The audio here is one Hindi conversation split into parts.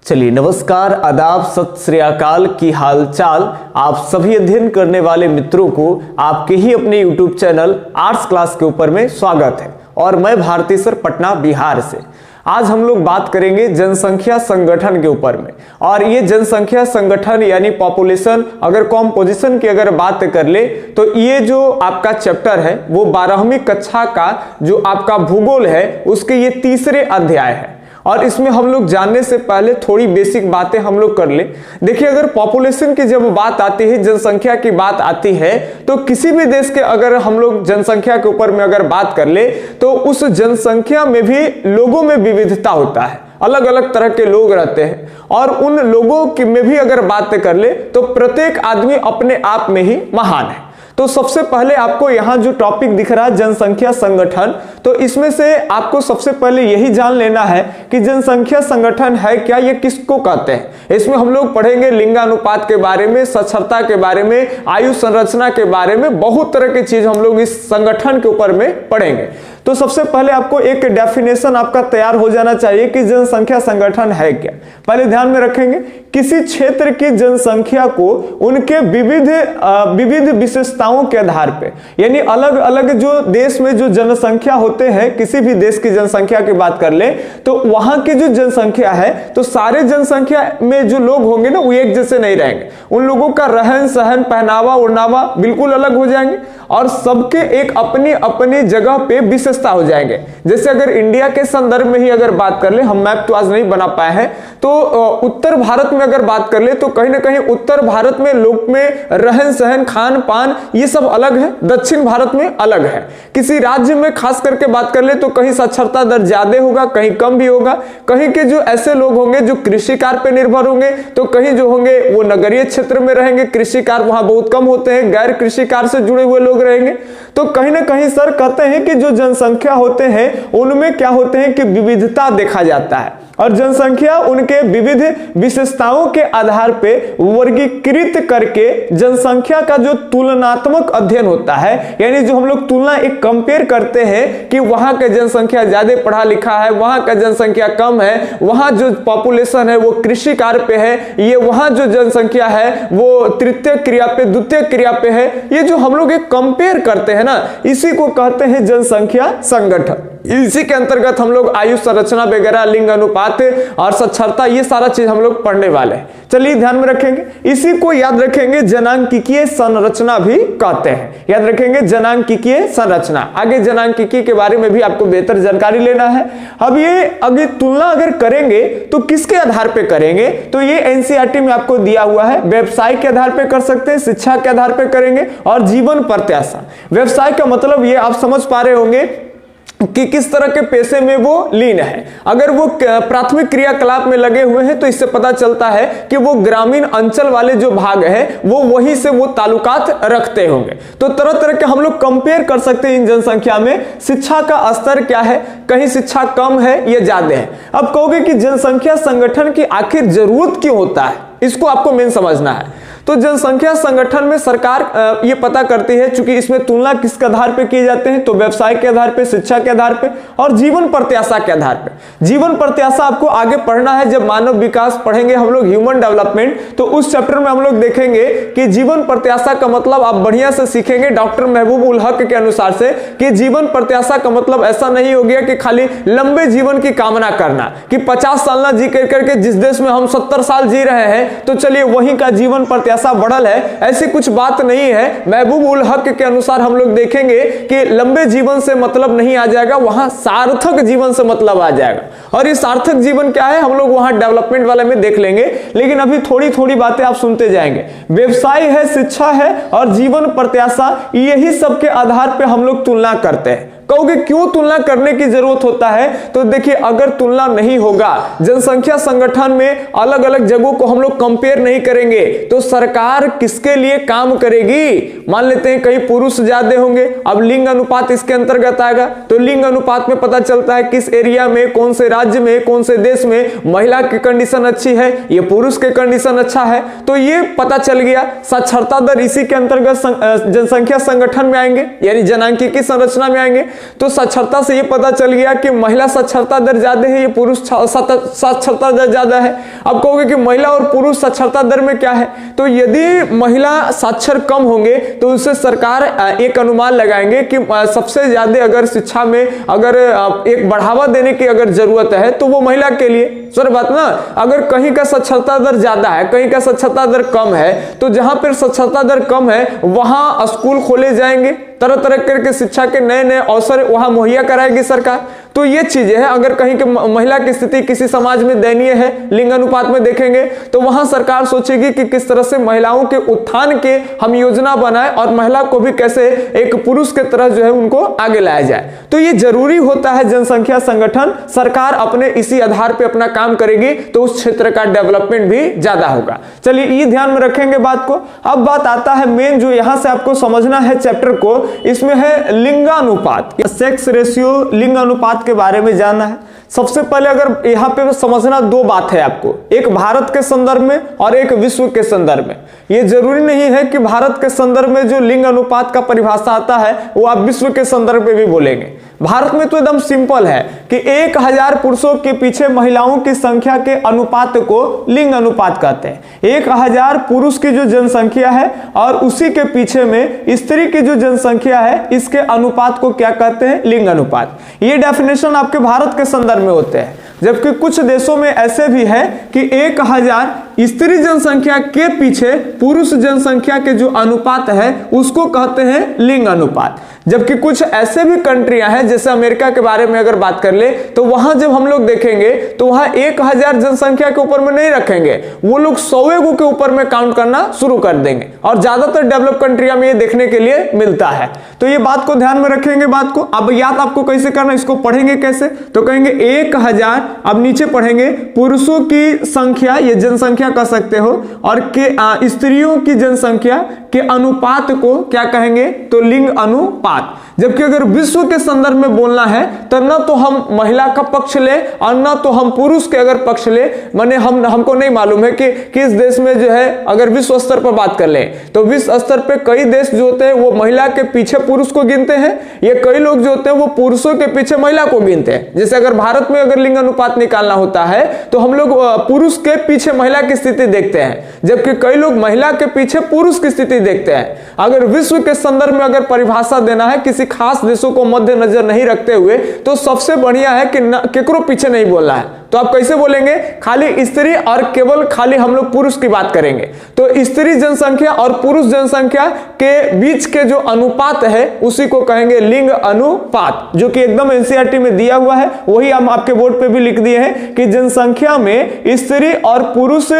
चलिए नमस्कार, आदाब, सत श्री अकाल की हाल चाल। आप सभी अध्ययन करने वाले मित्रों को आपके ही अपने YouTube चैनल आर्ट्स क्लास के ऊपर में स्वागत है। और मैं भारती सर, पटना बिहार से। आज हम लोग बात करेंगे जनसंख्या संगठन के ऊपर में। और ये जनसंख्या संगठन यानी पॉपुलेशन अगर कॉम्पोजिशन की अगर बात कर ले तो ये जो आपका चैप्टर है वो 12वीं कक्षा का जो आपका भूगोल है उसके ये तीसरे अध्याय है। और इसमें हम लोग जानने से पहले थोड़ी बेसिक बातें हम लोग कर ले। देखिए, अगर पॉपुलेशन की जब बात आती है, जनसंख्या की बात आती है, तो किसी भी देश के अगर हम लोग जनसंख्या के ऊपर में अगर बात कर ले तो उस जनसंख्या में भी लोगों में विविधता होता है, अलग अलग तरह के लोग रहते हैं। और उन लोगों की में भी अगर बात कर ले तो प्रत्येक आदमी अपने आप में ही महान है। तो सबसे पहले आपको यहां जो टॉपिक दिख रहा है जनसंख्या संगठन, तो इसमें से आपको सबसे पहले यही जान लेना है कि जनसंख्या संगठन है क्या, ये किसको कहते हैं। इसमें हम लोग पढ़ेंगे लिंगानुपात के बारे में, साक्षरता के बारे में, आयु संरचना के बारे में, बहुत तरह की चीज हम लोग इस संगठन के ऊपर में पढ़ेंगे। तो सबसे पहले आपको एक डेफिनेशन आपका तैयार हो जाना चाहिए कि जनसंख्या संगठन है क्या। पहले ध्यान में रखेंगे, किसी क्षेत्र की जनसंख्या को उनके विविध विशेषताओं के आधार पे, यानी अलग अलग जो देश में जो जनसंख्या होते हैं, किसी भी देश की जनसंख्या की बात कर ले तो वहां की जो जनसंख्या है तो सारे जनसंख्या में जो लोग होंगे ना वो एक जैसे नहीं रहेंगे। उन लोगों का रहन सहन, पहनावा ओढ़नावा बिल्कुल अलग हो जाएंगे और सबके एक अपनी अपनी जगह पे विशेषता हो जाएंगे। जैसे अगर इंडिया के संदर्भ में ही अगर बात कर ले, हम मैप तो आज नहीं बना पाए हैं, तो उत्तर भारत में अगर बात कर ले तो कहीं ना कहीं उत्तर भारत में लोग में रहन सहन, खान पान ये सब अलग है, दक्षिण भारत में अलग है। किसी राज्य में खास करके बात कर ले तो कहीं साक्षरता दर ज्यादा होगा, कहीं कम भी होगा। कहीं के जो ऐसे लोग होंगे जो कृषि कार्य पे निर्भर होंगे तो कहीं जो होंगे वो नगरीय क्षेत्र में रहेंगे, कृषि कार्य वहां बहुत कम होते हैं, गैर कृषि कार्य से जुड़े हुए लोग रहेंगे। तो कहीं ना कहीं सर कहते हैं कि जो जनसंख्या होते हैं उनमें क्या होते हैं कि विविधता देखा जाता है और जनसंख्या उनके विविध विशेषताओं के आधार पे वर्गीकृत करके जनसंख्या का जो तुलनात्मक अध्ययन होता है, यानी जो हम लोग तुलना एक कंपेयर करते हैं कि वहां का जनसंख्या ज्यादा पढ़ा लिखा है, वहां का जनसंख्या कम है, वहां जो पॉपुलेशन है वो कृषि कार्य पे है, ये वहां जो जनसंख्या है वो तृतीय क्रिया पे, द्वितीय क्रिया पे है। ये जो हम लोग एक कंपेयर करते हैं ना, इसी को कहते हैं जनसंख्या संगठन। इसी के अंतर्गत हम लोग आयु संरचना वगैरह, लिंग अनुपात और साक्षरता ये सारा चीज हम लोग पढ़ने वाले हैं। चलिए ध्यान में रखेंगे, इसी को याद रखेंगे जनांकिकीय संरचना भी कहते हैं। याद रखेंगे जनांकिकीय संरचना। आगे जनांकिकी के बारे में भी आपको बेहतर जानकारी लेना है। अब ये अगर तुलना अगर करेंगे तो किसके आधार पे करेंगे, तो ये एनसीईआरटी में आपको दिया हुआ है। व्यवसाय के आधार पे कर सकते हैं, शिक्षा के आधार पे करेंगे और जीवन प्रत्याशा। व्यवसाय का मतलब ये आप समझ पा रहे होंगे कि किस तरह के पेशे में वो लीन है। अगर वो प्राथमिक क्रियाकलाप में लगे हुए हैं तो इससे पता चलता है कि वो ग्रामीण अंचल वाले जो भाग है वो वहीं से वो ताल्लुकात रखते होंगे। तो तरह तरह के हम लोग कंपेयर कर सकते हैं इन जनसंख्या में। शिक्षा का स्तर क्या है, कहीं शिक्षा कम है या ज्यादा है। अब कहोगे कि जनसंख्या संगठन की आखिर जरूरत क्यों होता है, इसको आपको मेन समझना है। तो जनसंख्या संगठन में सरकार ये पता करती है, चूंकि इसमें तुलना किसके आधार पे किए जाते हैं, तो व्यवसाय के आधार पे, शिक्षा के आधार पे और जीवन प्रत्याशा के आधार पे। जीवन प्रत्याशा आपको आगे पढ़ना है, जब मानव विकास पढ़ेंगे हम लोग, ह्यूमन डेवलपमेंट, तो उस चैप्टर में हम लोग देखेंगे कि जीवन प्रत्याशा का मतलब आप बढ़िया से सीखेंगे डॉक्टर महबूब उल हक के अनुसार से कि जीवन प्रत्याशा का मतलब ऐसा नहीं हो गया कि खाली लंबे जीवन की कामना करना, कि 50 साल ना जी करके जिस देश में हम 70 साल जी रहे हैं तो चलिए वहीं का जीवन प्रत्याशा बढ़ल है। ऐसी कुछ बात नहीं है। महबूब उल हक के अनुसार हम लोग देखेंगे कि लंबे जीवन से मतलब नहीं आ जाएगा, वहां सार्थक जीवन से मतलब आ जाएगा। और ये सार्थक जीवन क्या है हम लोग वहां डेवलपमेंट वाले में देख लेंगे, लेकिन अभी थोड़ी थोड़ी बातें आप सुनते जाएंगे। व्यवसाय है, शिक्षा है और जीवन प्रत्याशा, यही सब के आधार पे हम लोग तुलना करते हैं। कहोगे क्यों तुलना करने की जरूरत होता है, तो देखिए अगर तुलना नहीं होगा, जनसंख्या संगठन में अलग अलग जगहों को हम लोग कंपेयर नहीं करेंगे तो सरकार किसके लिए काम करेगी। मान लेते हैं कहीं पुरुष ज्यादा होंगे, अब लिंग अनुपात इसके अंतर्गत आएगा, तो लिंग अनुपात में पता चलता है किस एरिया में, कौन से राज्य में, कौन से देश में महिला की कंडीशन अच्छी है, ये पुरुष की कंडीशन अच्छा है, तो ये पता चले चल गया। साक्षरता दर इसी के अंतर्गत जनसंख्या संगठन में आएंगे, यानी जनांकीय संरचना में आएंगे। तो साक्षरता से ये पता चल गया कि महिला साक्षरता दर ज्यादा है, ये पुरुष साक्षरता दर ज्यादा है। अब कहोगे कि महिला और पुरुष साक्षरता दर में क्या है, तो यदि महिला साक्षर कम होंगे तो उससे सरकार एक अनुमान लगाएंगे कि सबसे ज्यादा अगर शिक्षा में अगर एक बढ़ावा देने की अगर जरूरत है तो वो महिला के लिए। सर बात ना, अगर कहीं का साक्षरता दर ज्यादा है, कहीं का साक्षरता दर कम है, तो जहां पर साक्षरता दर कम है वहां स्कूल खोले जाएंगे, तरह तरह करके शिक्षा के नए नए अवसर वहां मुहैया कराएगी सरकार। तो ये चीजें हैं। अगर कहीं के महिला की स्थिति किसी समाज में दयनीय है, लिंग अनुपात में देखेंगे, तो वहां सरकार सोचेगी कि किस तरह से महिलाओं के उत्थान के हम योजना बनाए और महिला को भी कैसे एक पुरुष के तरह जो है उनको आगे लाया जाए। तो ये जरूरी होता है जनसंख्या संगठन, सरकार अपने इसी आधार पर अपना काम करेगी तो उस क्षेत्र का डेवलपमेंट भी ज्यादा होगा। चलिए ये ध्यान में रखेंगे बात को। अब बात आता है मेन जो यहां से आपको समझना है चैप्टर को, इसमें है लिंगानुपात, सेक्स रेशियो, लिंग अनुपात के बारे में जानना है। सबसे पहले अगर यहाँ पे समझना दो बात है आपको, एक भारत के संदर्भ में और एक विश्व के संदर्भ में। ये जरूरी नहीं है कि भारत के संदर्भ में जो लिंग अनुपात का परिभाषा आता है वो आप विश्व के संदर्भ में भी बोलेंगे। भारत में तो एकदम सिंपल है कि 1000 पुरुषों के पीछे महिलाओं की संख्या के अनुपात को लिंग अनुपात कहते हैं। 1000 पुरुष की जो जनसंख्या है और उसी के पीछे में स्त्री की जो जनसंख्या है, इसके अनुपात को क्या कहते हैं, लिंग अनुपात। ये डेफिनेशन आपके भारत के संदर्भ में होते हैं, जबकि कुछ देशों में ऐसे भी है कि 1000 स्त्री जनसंख्या के पीछे पुरुष जनसंख्या के जो अनुपात है उसको कहते हैं लिंग अनुपात। जबकि कुछ ऐसे भी कंट्रियां हैं, जैसे अमेरिका के बारे में अगर बात कर ले तो वहां जब हम लोग देखेंगे तो वहां 1000 जनसंख्या के ऊपर में नहीं रखेंगे, वो लोग 100 के ऊपर में काउंट करना शुरू कर देंगे। और ज्यादातर डेवलप कंट्रियां में ये देखने के लिए मिलता है। तो ये बात को ध्यान में रखेंगे बात को। अब याद आपको कैसे करना, इसको पढ़ेंगे कैसे, तो कहेंगे 1000, अब नीचे पढ़ेंगे पुरुषों की संख्या, ये जनसंख्या कह सकते हो, और के स्त्रियों की जनसंख्या के अनुपात को क्या कहेंगे, तो लिंग अनुपात। जबकि अगर विश्व के संदर्भ में बोलना है तो न तो हम महिला का पक्ष ले और न तो हम पुरुष के अगर पक्ष ले, माने हमको नहीं मालूम है कि किस देश में जो है, अगर विश्व स्तर पर बात कर ले तो विश्व स्तर पे कई देश जो होते हैं वो महिला के पीछे पुरुष को गिनते हैं, ये कई लोग जो होते हैं वो पुरुषों के पीछे महिला को गिनते हैं। जैसे अगर भारत में अगर लिंग अनुपात निकालना होता है तो हम लोग पुरुष के पीछे महिला की स्थिति देखते हैं, जबकि कई लोग महिला के पीछे पुरुष की स्थिति देखते हैं। अगर विश्व के संदर्भ में अगर परिभाषा देना है किसी खास देशों को मद्देनजर नहीं रखते हुए, तो सबसे बढ़िया है कि केकरो पीछे नहीं बोलना है। तो आप कैसे बोलेंगे, खाली स्त्री और केवल खाली हम लोग पुरुष की बात करेंगे। तो स्त्री जनसंख्या और पुरुष जनसंख्या के बीच के जो अनुपात है उसी को कहेंगे लिंग अनुपात, जो कि एकदम एनसीईआरटी में दिया हुआ है। वही हम आपके बोर्ड पे भी लिख दिए हैं कि जनसंख्या में स्त्री और पुरुष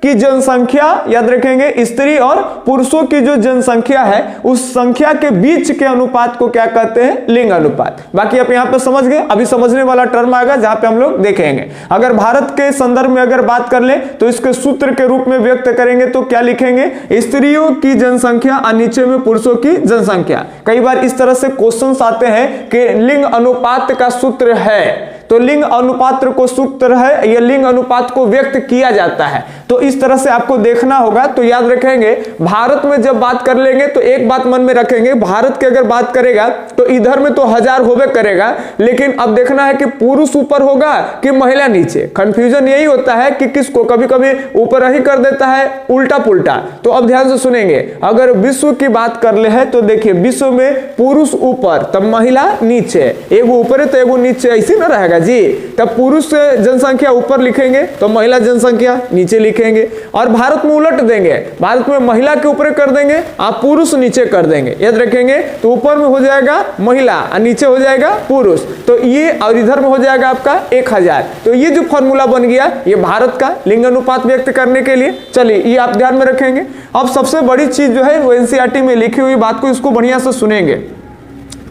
की जनसंख्या, याद रखेंगे, स्त्री और पुरुषों की जो जनसंख्या है उस संख्या के बीच के अनुपात को क्या कहते हैं, लिंग अनुपात। बाकी आप यहां पे समझ गए। अभी समझने वाला टर्म आएगा जहां पे हम लोग देखेंगे। अगर भारत के संदर्भ में अगर बात कर ले तो इसके सूत्र के रूप में व्यक्त करेंगे तो क्या लिखेंगे, स्त्रियों की जनसंख्या और नीचे में पुरुषों की जनसंख्या। कई बार इस तरह से क्वेश्चंस आते हैं कि लिंग अनुपात का सूत्र है, तो लिंग अनुपात को सूत्र है, यह लिंग अनुपात को व्यक्त किया जाता है। तो इस तरह से आपको देखना होगा। तो याद रखेंगे, भारत में जब बात कर लेंगे तो एक बात मन में रखेंगे, भारत की अगर बात करेगा तो इधर में तो 1000 होवे करेगा, लेकिन अब देखना है कि पुरुष ऊपर होगा कि महिला नीचे। कंफ्यूजन यही होता है कि किसको कभी कभी ऊपर ही कर देता है, उल्टा पुल्टा। तो अब ध्यान से सुनेंगे, अगर विश्व की बात कर ले है तो देखिए विश्व में पुरुष ऊपर तब महिला नीचे, एगो ऊपर है तो एगो नीचे, ऐसे ना रहेगा जी। तब पुरुष जनसंख्या ऊपर लिखेंगे तो महिला जनसंख्या नीचे लिखेंगे, और भारत में उलट देंगे, भारत में महिला के ऊपर कर देंगे आप पुरुष नीचे कर देंगे। याद रखेंगे, तो ऊपर में हो जाएगा महिला और नीचे हो जाएगा पुरुष, तो ये, और इधर में हो जाएगा आपका 1000। तो ये जो फॉर्मूला बन गया ये भारत का लिंग अनुपात व्यक्त करने के लिए। चलिए ये आप ध्यान में रखेंगे। अब सबसे बड़ी चीज जो है वो एनसीईआरटी में लिखी हुई बात को, इसको बढ़िया से सुनेंगे।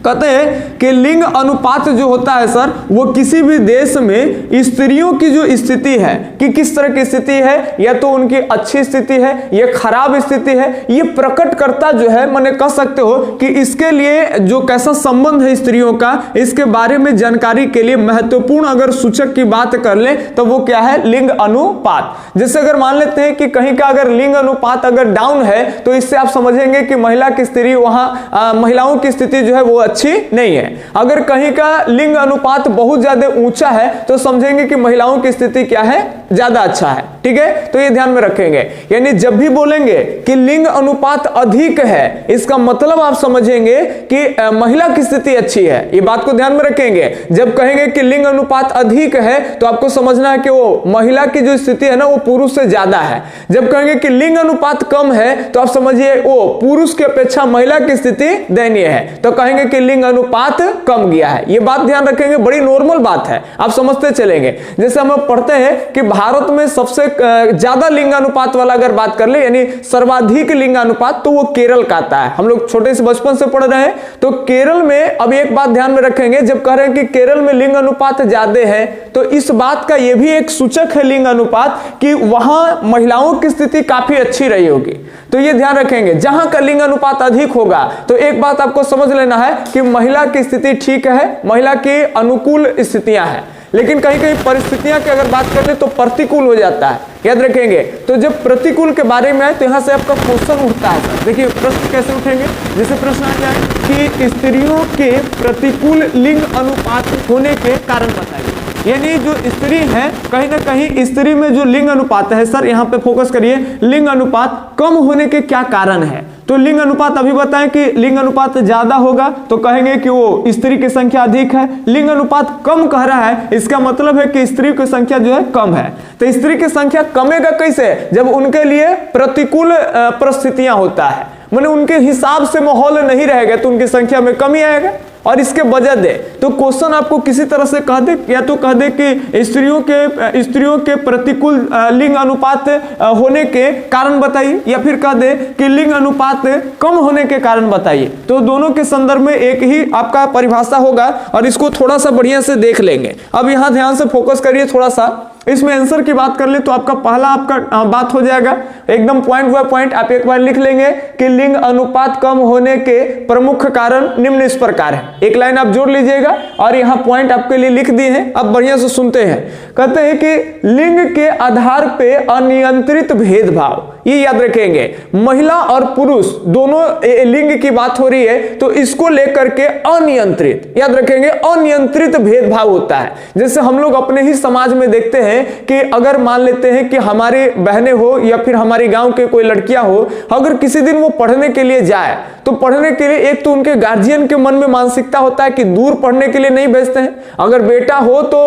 कहते हैं कि लिंग अनुपात जो होता है सर, वो किसी भी देश में स्त्रियों की जो स्थिति है कि किस तरह की स्थिति है, या तो उनकी अच्छी स्थिति है या खराब स्थिति है, ये प्रकट करता जो है, माने कह सकते हो कि इसके लिए जो कैसा संबंध है स्त्रियों का, इसके बारे में जानकारी के लिए महत्वपूर्ण अगर सूचक की बात कर ले तो वो क्या है, लिंग अनुपात। जैसे अगर मान लेते हैं कि कहीं का अगर लिंग अनुपात अगर डाउन है तो इससे आप समझेंगे कि महिला की स्थिति वहां महिलाओं की स्थिति जो है वो अच्छी नहीं है। अगर कहीं का लिंग अनुपात बहुत ज्यादा ऊंचा है तो समझेंगे कि महिलाओं की स्थिति क्या है, ज्यादा अच्छा है। ठीक है, तो ये ध्यान में रखेंगे। यानी जब भी बोलेंगे कि लिंग अनुपात अधिक है, इसका मतलब आप समझेंगे कि महिला की स्थिति अच्छी है, ये बात को ध्यान में रखेंगे। जब कहेंगे कि लिंग अनुपात अधिक है तो आपको समझना है कि वो महिला की जो स्थिति है ना वो पुरुष से ज्यादा है। जब कहेंगे कि लिंग अनुपात कम है तो आप समझिए वो पुरुष की अपेक्षा महिला की स्थिति दयनीय है, तो कहेंगे कि लिंग अनुपात कम गया है। ये बात ध्यान रखेंगे, बड़ी नॉर्मल बात है, आप समझते चलेंगे। जैसे हम पढ़ते हैं कि भारत में सबसे ज्यादा लिंगानुपात वाला अगर बात कर ले, यानी सर्वाधिक लिंगानुपात, तो वो केरल का आता है। हम लोग छोटे से बचपन से पढ़ रहे हैं, तो केरल में अब एक बात ध्यान में रखेंगे, जब कह रहे हैं कि केरल में लिंग अनुपात ज्यादा है तो इस बात का यह भी एक सूचक है लिंग अनुपात कि वहां महिलाओं की स्थिति काफी अच्छी रही होगी। तो ये ध्यान रखेंगे, जहां का लिंग अनुपात अधिक होगा तो एक बात आपको समझ लेना है कि महिला की स्थिति ठीक है, महिला की अनुकूल स्थितियां हैं। लेकिन कहीं कहीं परिस्थितियां की अगर बात कर ले तो प्रतिकूल हो जाता है, याद रखेंगे। तो जब प्रतिकूल के बारे में आए तो यहां से आपका क्वेश्चन उठता है। देखिए प्रश्न कैसे उठेंगे, जैसे प्रश्न आ जाए कि स्त्रियों के प्रतिकूल लिंग अनुपात होने के कारण बताइए। यानी जो स्त्री है, कहीं ना कहीं स्त्री में जो लिंग अनुपात है, सर यहाँ पे फोकस करिए, लिंग अनुपात कम होने के क्या कारण है। तो लिंग अनुपात अभी बताएं कि लिंग अनुपात ज्यादा होगा तो कहेंगे कि वो स्त्री की संख्या अधिक है। लिंग अनुपात कम कह रहा है, इसका मतलब है कि स्त्री की संख्या जो है कम है। तो स्त्री की संख्या कमेगा कैसे, जब उनके लिए प्रतिकूल परिस्थितियां होता है, माने उनके हिसाब से माहौल नहीं रहेगा तो उनकी संख्या में कमी आएगा। और इसके वजह दे तो क्वेश्चन आपको किसी तरह से कह दे, या तो कह दे कि स्त्रियों के प्रतिकूल लिंग अनुपात होने के कारण बताइए, या फिर कह दे कि लिंग अनुपात कम होने के कारण बताइए। तो दोनों के संदर्भ में एक ही आपका परिभाषा होगा और इसको थोड़ा सा बढ़िया से देख लेंगे। अब यहां ध्यान से फोकस करिए, थोड़ा सा इसमें आंसर की बात कर ले तो आपका पहला आपका बात हो जाएगा एकदम पॉइंट बाय पॉइंट। आप एक बार लिख लेंगे कि लिंग अनुपात कम होने के प्रमुख कारण निम्न इस प्रकार है। एक लाइन आप जोड़ लीजिएगा और यहाँ पॉइंट आपके लिए लिख दिए हैं, अब बढ़िया से सुनते हैं। कहते हैं कि लिंग के आधार पे अनियंत्रित भेदभाव, ये याद रखेंगे। महिला और पुरुष दोनों लिंग की बात हो रही है तो इसको लेकर के अनियंत्रित, याद रखेंगे, अनियंत्रित भेदभाव होता है। जैसे हम लोग अपने ही समाज में देखते हैं कि अगर मान लेते हैं कि हमारे बहनें हो या फिर हमारे गांव के कोई लड़कियां हो, अगर किसी दिन वो पढ़ने के लिए जाए तो पढ़ने के लिए एक तो उनके गार्जियन के मन में मानसिकता होता है कि दूर पढ़ने के लिए नहीं भेजते हैं। अगर बेटा हो तो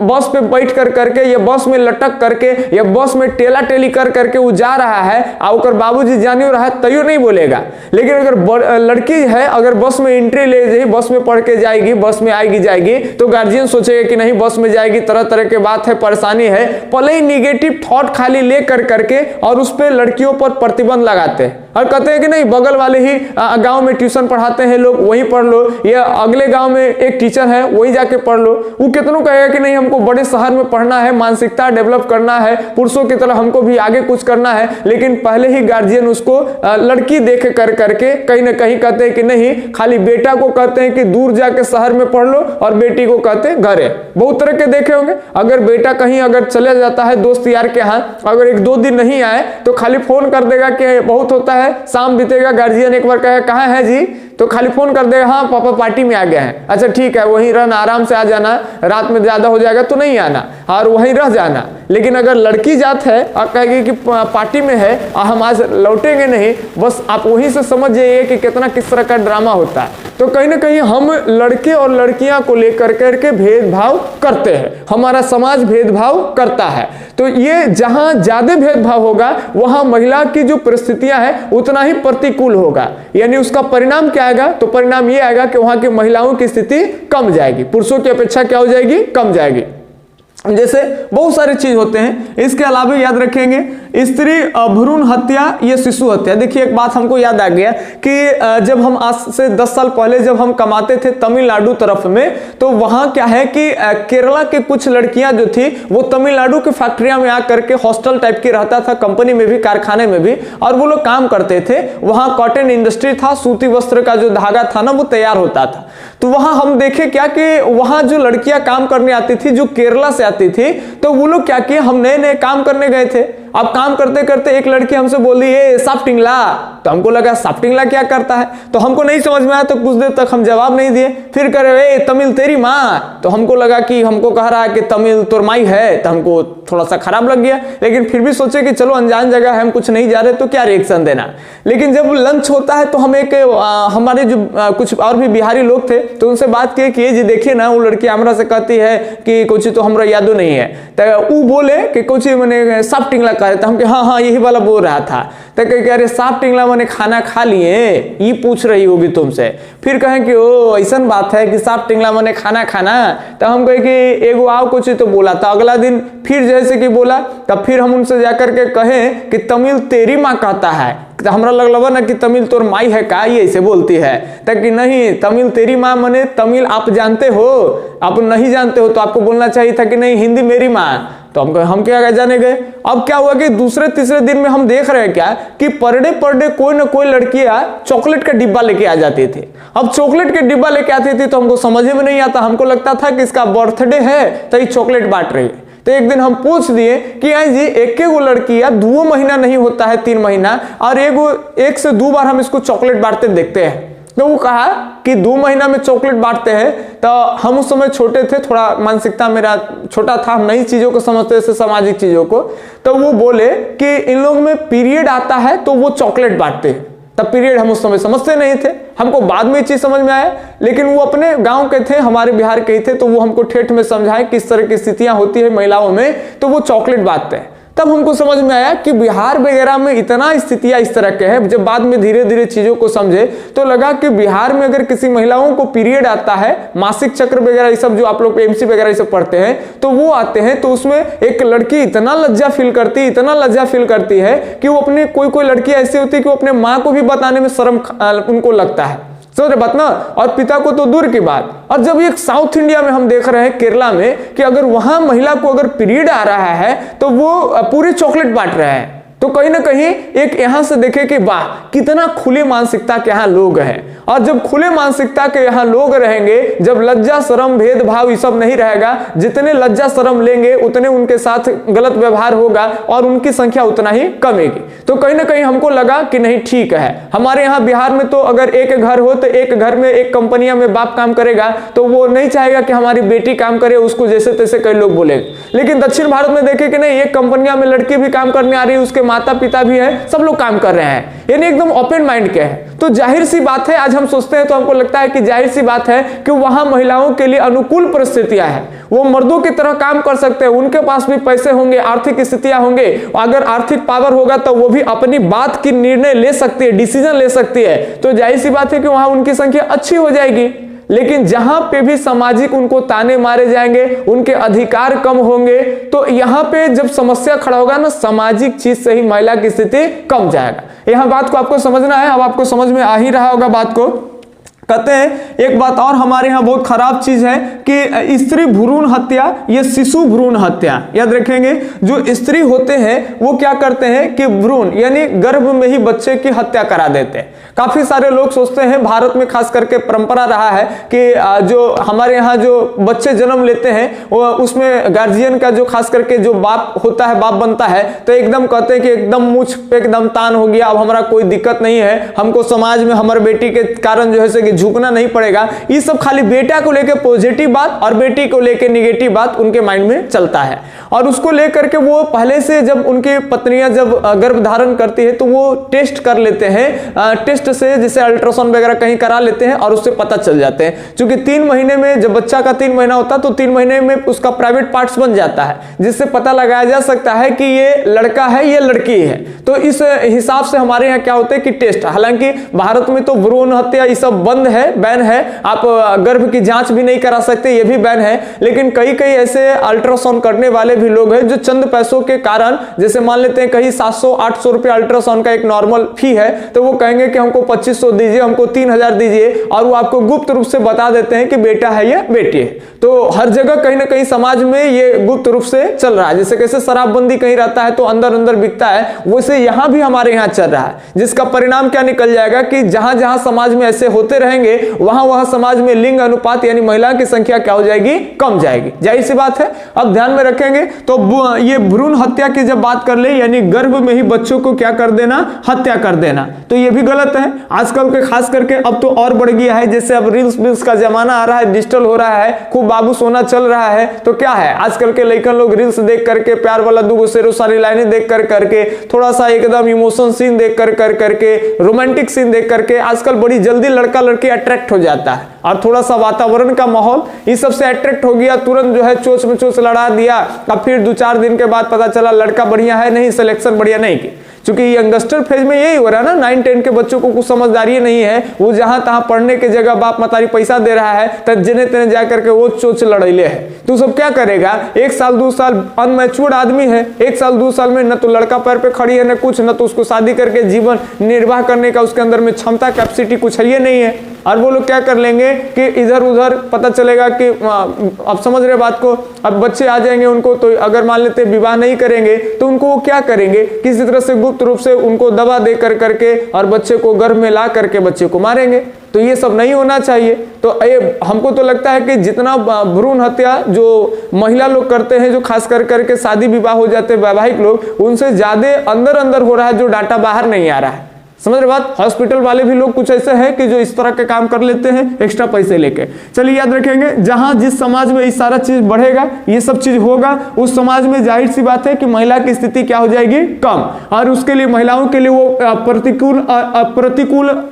बस पे बैठ कर करके या बस में लटक करके या बस में टेला टेली कर करके वो जा रहा है और बाबूजी जाने रहा है तैयो नहीं बोलेगा। लेकिन अगर लड़की है, अगर बस में एंट्री ले जाए, बस में पढ़ के जाएगी, बस में आएगी जाएगी, तो गार्जियन सोचेगा कि नहीं बस में जाएगी, तरह तरह के बात है, परेशानी है, पहले ही निगेटिव थॉट खाली ले कर करके और उस पर लड़कियों पर प्रतिबंध लगाते हैं और कहते हैं कि नहीं बगल वाले ही गांव में ट्यूशन पढ़ाते हैं लोग, वहीं पढ़ लो, या अगले गांव में एक टीचर है वहीं जाके पढ़ लो। वो कितनों कहेगा कि नहीं हमको बड़े शहर में पढ़ना है, मानसिकता डेवलप करना है, पुरुषों की तरह हमको भी आगे कुछ करना है। लेकिन पहले ही गार्जियन उसको लड़की देख कर करके कहीं ना कहीं कहते हैं कि नहीं, खाली बेटा को कहते हैं कि दूर जाके शहर में पढ़ लो और बेटी को कहते हैं घरे। बहुत तरह के देखे होंगे, अगर बेटा कहीं अगर चले जाता है दोस्त यार के यहाँ, अगर एक दो दिन नहीं आए तो खाली फोन कर देगा कि बहुत होता है, शाम बीतेगा, गार्जियन एक बार कहे कहाँ है जी, तो खाली फोन कर देगा हाँ पापा पार्टी में आ गए हैं, अच्छा ठीक है वहीं रहना, आराम से आ जाना, रात में ज्यादा हो जाएगा तो नहीं आना और वहीं रह जाना। लेकिन अगर लड़की जात है और कहेगी कि पार्टी में है और हम आज लौटेंगे नहीं, बस आप वहीं से समझ जाइए कि कितना किस तरह का ड्रामा होता है। तो कहीं ना कहीं हम लड़के और लड़कियां को लेकर करके भेदभाव करते हैं, हमारा समाज भेदभाव करता है। तो ये जहां ज्यादा भेदभाव होगा वहां महिला की जो परिस्थितियां हैं उतना ही प्रतिकूल होगा। यानी उसका परिणाम क्या आएगा, तो परिणाम ये आएगा कि वहां की महिलाओं की स्थिति कम जाएगी, पुरुषों की अपेक्षा क्या हो जाएगी, कम जाएगी। जैसे बहुत सारे चीज होते हैं। इसके अलावा याद रखेंगे स्त्री भ्रूण हत्या, ये शिशु हत्या। देखिए एक बात हमको याद आ गया कि जब हम आज से 10 साल पहले जब हम कमाते थे तमिलनाडु तरफ में, तो वहां क्या है कि केरला के कुछ लड़कियां जो थी वो तमिलनाडु की फैक्ट्रियां में आकर के हॉस्टल टाइप की रहता था, कंपनी में भी कारखाने में भी, और वो लोग काम करते थे। वहां कॉटन इंडस्ट्री था, सूती वस्त्र का जो धागा था ना वो तैयार होता था। तो वहां हम देखे क्या कि वहां जो लड़कियां काम करने आती थी जो केरला से आती थी, तो वो लोग क्या किए, हम नए नए काम करने गए थे। अब काम करते करते एक लड़की हमसे बोली ए साफ्टिंगला, तो हमको लगा साफ्टिंगला क्या करता है, तो हमको नहीं समझ में आया, तो कुछ देर तक हम जवाब नहीं दिए। फिर करे ए तमिल तेरी माँ, तो हमको लगा कि हमको कह रहा है कि तमिल तोर माई है, तो हमको थोड़ा सा खराब लग गया। लेकिन फिर भी सोचे कि चलो अनजान जगह है, हम कुछ नहीं जा रहे तो क्या रिएक्शन देना। लेकिन जब लंच होता है तो हम एक हमारे जो कुछ और भी बिहारी लोग थे तो उनसे बात किए कि जी देखिए ना वो लड़की हमरा से कहती है कि कुछ तो हमरा यादो नहीं है, तो वो बोले कि कुछ मैंने साफ्टिंगला करे, तो हम कि हाँ हाँ यही वाला बोल रहा था। तो कह रहे साफ्टिंगला मैंने खाना खा लिए, ये पूछ रही होगी तुमसे। फिर कहें कि ओ ऐसा बात है कि साफ्टिंगला मैंने खाना खाना, तो हम कहे कि एगो आओ कुछ तो बोला था। अगला दिन फिर जैसे कि बोला, तब फिर हम उनसे जाकर के कहें कि तमिल तेरी माँ कहता है, तो हमरा लगलवा ना कि तमिल तोर माई है का, ये ऐसे बोलती है। ताकि नहीं, तमिल तेरी माँ मने तमिल आप जानते हो, आप नहीं जानते हो तो आपको बोलना चाहिए था कि नहीं हिंदी मेरी माँ। तो हम क्या जाने गए। अब क्या हुआ कि दूसरे तीसरे दिन में हम देख रहे हैं क्या कि पर डे कोई ना कोई लड़कियां चॉकलेट का डिब्बा लेके आ जाती थी। अब चॉकलेट के डिब्बा लेके आती थी तो हमको समझ में नहीं आता, हमको लगता था कि इसका बर्थडे है तो ये चॉकलेट बांट रही है। तो एक दिन हम पूछ दिए कि आई जी एक वो लड़की या 2 महीना नहीं होता है 3 महीना, और एक से 2 बार हम इसको चॉकलेट बांटते देखते हैं। तो वो कहा कि 2 महीना में चॉकलेट बांटते हैं। तो हम उस समय छोटे थे, थोड़ा मानसिकता मेरा छोटा था, हम नई चीजों को समझते थे, सामाजिक चीजों को। तो वो बोले कि इन लोग में पीरियड आता है तो वो चॉकलेट बांटते हैं। तब पीरियड हम उस समय समझते नहीं थे, हमको बाद में ये चीज समझ में आया। लेकिन वो अपने गांव के थे, हमारे बिहार के ही थे, तो वो हमको ठेठ में समझाए किस तरह की स्थितियां होती है महिलाओं में, तो वो चॉकलेट बांटते हैं। तब हमको समझ में आया कि बिहार वगैरह में इतना स्थितियां इस तरह के हैं। जब बाद में धीरे धीरे चीजों को समझे तो लगा कि बिहार में अगर किसी महिलाओं को पीरियड आता है, मासिक चक्र वगैरह ये सब जो आप लोग एमसी वगैरह ये सब पढ़ते हैं, तो वो आते हैं तो उसमें एक लड़की इतना लज्जा फील करती है कि वो अपने कोई लड़की ऐसी होती है कि वो अपने माँ को भी बताने में शर्म उनको लगता है, समझ बात ना, और पिता को तो दूर की बात। और जब ये साउथ इंडिया में हम देख रहे हैं केरला में कि अगर वहां महिला को अगर पीरियड आ रहा है तो वो पूरे चॉकलेट बांट रहे हैं, तो कहीं ना कहीं एक यहां से देखे कि वाह कितना खुली मानसिकता के यहाँ लोग हैं। और जब खुले मानसिकता के यहाँ लोग रहेंगे, जब लज्जा शर्म भेदभाव ये सब नहीं रहेगा, जितने लज्जा शर्म लेंगे उतने उनके साथ गलत व्यवहार होगा और उनकी संख्या उतना ही कमेगी। तो कहीं ना कहीं हमको लगा कि नहीं ठीक है। हमारे यहाँ बिहार में तो अगर एक घर हो तो एक घर में एक कंपनियां में बाप काम करेगा, तो वो नहीं चाहेगा कि हमारी बेटी काम करे, उसको जैसे तैसे कई लोग बोलेंगे। लेकिन दक्षिण भारत में देखे कि नहीं, एक कंपनियां में लड़की भी काम करने आ रही है, उसके माता पिता भी है, सब लोग काम कर रहे हैं, यानी एकदम ओपन माइंड के हैं। तो जाहिर सी बात है, आज हम सोचते हैं तो हमको लगता है कि जाहिर सी बात है कि वहां महिलाओं के लिए अनुकूल परिस्थितियां हैं, वो मर्दों की तरह काम कर सकते हैं, उनके पास भी पैसे होंगे, आर्थिक स्थितियां होंगे, अगर आर्थिक पावर होगा तो वो भी अपनी बात की निर्णय ले सकती है, डिसीजन ले सकती है। तो जाहिर सी बात है कि वहां उनकी संख्या अच्छी हो जाएगी। लेकिन जहां पे भी सामाजिक उनको ताने मारे जाएंगे, उनके अधिकार कम होंगे, तो यहां पे जब समस्या खड़ा होगा ना, सामाजिक चीज से ही महिला की स्थिति कम जाएगा। यहां बात को आपको समझना है। अब आपको समझ में आ ही रहा होगा बात को। कहते हैं एक बात और हमारे यहाँ बहुत खराब चीज है कि स्त्री भ्रूण हत्या, ये शिशु भ्रूण हत्या। याद रखेंगे, जो स्त्री होते हैं वो क्या करते हैं कि भ्रूण यानी गर्भ में ही बच्चे की हत्या करा देते हैं। काफी सारे लोग सोचते हैं, भारत में खास करके परंपरा रहा है कि जो हमारे यहाँ जो बच्चे जन्म लेते हैं वो उसमें गार्जियन का जो खास करके जो बाप होता है, बाप बनता है, तो एकदम कहते हैं कि एकदम मुझ पे एकदम तान हो गया, अब हमारा कोई दिक्कत नहीं है, हमको समाज में हमारे बेटी के कारण जो है झुकना नहीं पड़ेगा। ये सब खाली बेटा को लेकर पॉजिटिव बात और बेटी को लेकर निगेटिव बात उनके माइंड में चलता है। और उसको लेकर के वो पहले से जब उनकी पत्नियां जब गर्भ धारण करती है तो वो टेस्ट कर लेते हैं, टेस्ट से जैसे अल्ट्रासाउंड वगैरह कहीं करा लेते हैं और उससे पता चल जाते हैं। क्योंकि 3 महीने में जब बच्चा का 3 महीना होता है तो 3 महीने में उसका प्राइवेट पार्ट्स बन जाता है, जिससे पता लगाया जा सकता है कि ये लड़का है ये लड़की है। तो इस हिसाब से हमारे यहाँ क्या होता है कि टेस्ट, हालांकि भारत में तो भ्रूण हत्या ये सब बंद है, बैन है। आप गर्भ की जांच भी नहीं करा सकते, ये भी बैन है। लेकिन कई कई ऐसे अल्ट्रासाउंड करने वाले भी लोग हैं जो चंद पैसों के कारण, जैसे मान लेते हैं कहीं 700-800 रुपए अल्ट्रासाउंड का एक नॉर्मल फी है, तो वो कहेंगे कि हमको 2500 दीजिए, हमको 3000 दीजिए, और वो आपको गुप्त रूप से बता देते हैं कि बेटा है या बेटी है। तो हर जगह कहीं ना कहीं समाज में ये गुप्त रूप से चल रहा है। जैसे कैसे शराबबंदी कहीं रहता है तो अंदर अंदर बिकता है, वैसे यहां भी हमारे यहां चल रहा है, जिसका परिणाम क्या निकल जाएगा कि जहां जहां समाज में ऐसे होते रहेंगे, वहां वहां समाज में लिंग अनुपात यानी महिला की संख्या क्या हो जाएगी, कम जाएगी। जाहिर सी बात है। अब ध्यान में रखेंगे तो ये भ्रूण हत्या की जब बात कर ले, यानी गर्भ में ही बच्चों को क्या कर देना, हत्या कर देना, तो ये भी गलत है। आजकल के खास करके अब तो और बढ़ गया है, जैसे अब रील्स का जमाना आ रहा है, डिजिटल हो रहा है, खूब बाबू सोना चल रहा है, तो क्या है आजकल के लड़कन लोग रील्स देख करके, प्यार वाला दूगो शेरों सारी लाइनें देख कर करके, थोड़ा सा एकदम इमोशन सीन देख कर करके, रोमांटिक सीन देख करके आजकल बड़ी जल्दी लड़का लड़की अट्रैक्ट हो जाता है। और थोड़ा सा वातावरण का माहौल इस सबसे अट्रैक्ट हो गया, तुरंत जो है चोच में चोच लड़ा दिया। अब फिर 2-4 दिन के बाद पता चला लड़का बढ़िया है नहीं, सिलेक्शन बढ़िया नहीं की। क्योंकि यंगस्टर फेज में यही हो रहा है ना, 9-10 के बच्चों को कुछ समझदारी नहीं है, वो जहां तहां पढ़ने के जगह बाप मतारी पैसा दे रहा है, तब जने तने जा करके वो चोच लड़ैले है। तो सब क्या करेगा, 1 साल 2 साल अनमैच्योर्ड आदमी है, 1 साल 2 साल में न तो लड़का पैर पे खड़ी है न कुछ, न तो उसको शादी करके जीवन निर्वाह करने का उसके अंदर में क्षमता कैपेसिटी कुछ है ये नहीं है। और वो लोग क्या कर लेंगे कि इधर उधर पता चलेगा कि अब समझ रहे बात को, अब बच्चे आ जाएंगे उनको, तो अगर मान लेते विवाह नहीं करेंगे तो उनको वो क्या करेंगे, किसी तरह से गुप्त रूप से उनको दवा दे कर करके और बच्चे को गर्भ में ला करके बच्चे को मारेंगे। तो ये सब नहीं होना चाहिए। तो ये हमको तो लगता है कि जितना भ्रूण हत्या जो महिला लोग करते हैं, जो खास कर करके शादी विवाह हो जाते हैं वैवाहिक लोग, उनसे ज्यादा अंदर अंदर हो रहा है, जो डाटा बाहर नहीं आ रहा है। समझ रहे बात। हॉस्पिटल वाले भी लोग कुछ ऐसे हैं कि जो इस तरह के काम कर लेते हैं एक्स्ट्रा पैसे लेके। चलिए याद रखेंगे, जहां जिस समाज में इस सारा चीज बढ़ेगा, ये सब चीज होगा, उस समाज में जाहिर सी बात है कि महिला की स्थिति क्या हो जाएगी, कम। और उसके लिए महिलाओं के लिए वो प्रतिकूल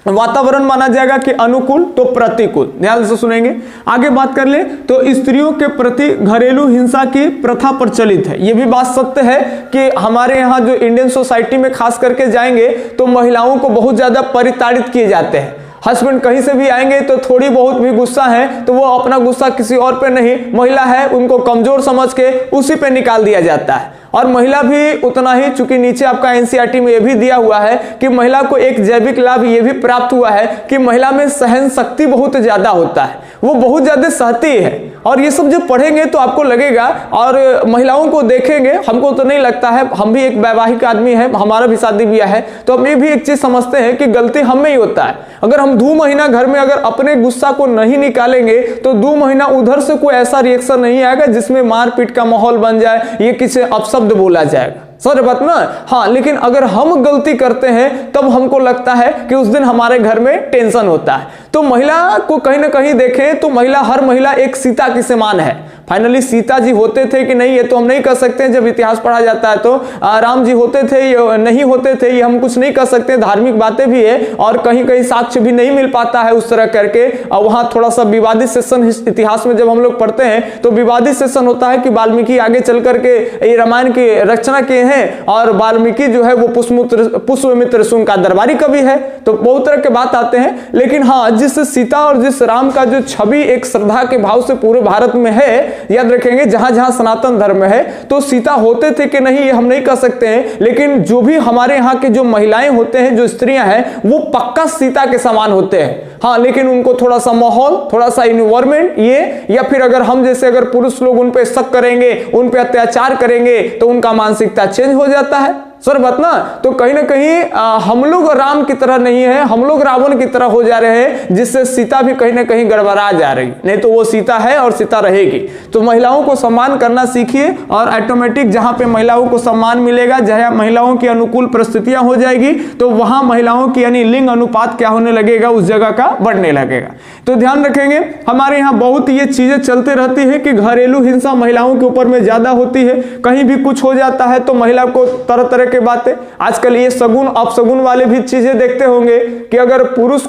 वातावरण माना जाएगा कि अनुकूल तो प्रतिकूल। ध्यान से सुनेंगे। आगे बात कर ले तो स्त्रियों के प्रति घरेलू हिंसा की प्रथा प्रचलित है। यह भी बात सत्य है कि हमारे यहाँ जो इंडियन सोसाइटी में खास करके जाएंगे तो महिलाओं को बहुत ज्यादा परिताड़ित किए जाते हैं। हस्बैंड कहीं से भी आएंगे तो थोड़ी बहुत भी गुस्सा है तो वो अपना गुस्सा किसी और पे नहीं, महिला है उनको कमजोर समझ के उसी पे निकाल दिया जाता है। और महिला भी उतना ही, चूंकि नीचे आपका एनसीईआरटी में यह भी दिया हुआ है कि महिला को एक जैविक लाभ यह भी प्राप्त हुआ है कि महिला में सहन शक्ति बहुत ज्यादा होता है, वो बहुत ज्यादा सहती है। और ये सब जब पढ़ेंगे तो आपको लगेगा, और महिलाओं को देखेंगे, हमको तो नहीं लगता है, हम भी एक वैवाहिक आदमी है, हमारा भी शादी ब्याह है, तो हम ये भी एक चीज समझते हैं कि गलती हम में ही होता है। अगर हम 2 महीना घर में अगर अपने गुस्सा को नहीं निकालेंगे तो 2 महीना उधर से कोई ऐसा रिएक्शन नहीं आएगा जिसमें मारपीट का माहौल बन जाए, ये किसी अपशब्द बोला जाएगा। सर बात ना। हाँ, लेकिन अगर हम गलती करते हैं तब हमको लगता है कि उस दिन हमारे घर में टेंशन होता है। तो महिला को कहीं ना कहीं देखें तो महिला, हर महिला एक सीता के समान है। फाइनली सीता जी होते थे कि नहीं ये तो हम नहीं कह सकते हैं, जब इतिहास पढ़ा जाता है तो राम जी होते थे या नहीं होते थे ये हम कुछ नहीं कह सकते, धार्मिक बातें भी है और कहीं कहीं साक्ष्य भी नहीं मिल पाता है उस तरह करके। वहां थोड़ा सा विवादित सेशन इतिहास में जब हम लोग पढ़ते हैं तो विवादित सेशन होता है कि वाल्मीकि आगे चल करके ये रामायण की रचना किए हैं और वाल्मीकि जो है वो पुष्यमित्र शुंग का दरबारी कवि है, तो बहुत तरह के बात आते हैं। लेकिन हाँ, जिस सीता और जिस राम का जो छवि एक श्रद्धा के भाव से पूरे भारत में है, याद रखेंगे जहां जहां सनातन धर्म है तो सीता होते थे कि नहीं ये हम नहीं कह सकते हैं, लेकिन जो भी हमारे यहाँ के जो महिलाएं होते हैं, जो स्त्रियां हैं, वो पक्का सीता के समान होते हैं। हाँ, लेकिन उनको थोड़ा सा माहौल, थोड़ा सा इन्वायरमेंट ये, या फिर अगर हम जैसे अगर पुरुष लोग उन पे शक करेंगे, उन पे अत्याचार करेंगे तो उनका मानसिकता चेंज हो जाता है। सर बात ना। तो कहीं ना कहीं हम लोग राम की तरह नहीं है, हम लोग रावण की तरह हो जा रहे हैं, जिससे सीता भी कहीं ना कहीं गड़बड़ा जा रही, नहीं तो वो सीता है और सीता रहेगी। तो महिलाओं को सम्मान करना सीखिए और ऑटोमेटिक जहां पे महिलाओं को सम्मान मिलेगा, जहां महिलाओं की अनुकूल परिस्थितियां हो जाएगी, तो वहां महिलाओं की यानी लिंग अनुपात क्या होने लगेगा, उस जगह का बढ़ने लगेगा। तो ध्यान रखेंगे, हमारे यहाँ बहुत ये चीजें चलते रहती है कि घरेलू हिंसा महिलाओं के ऊपर में ज्यादा होती है। कहीं भी कुछ हो जाता है तो महिला को तरह तरह की बात है। आजकल ये सगुन अपसगुन वाले भी चीजें देखते होंगे कि अगर पुरुष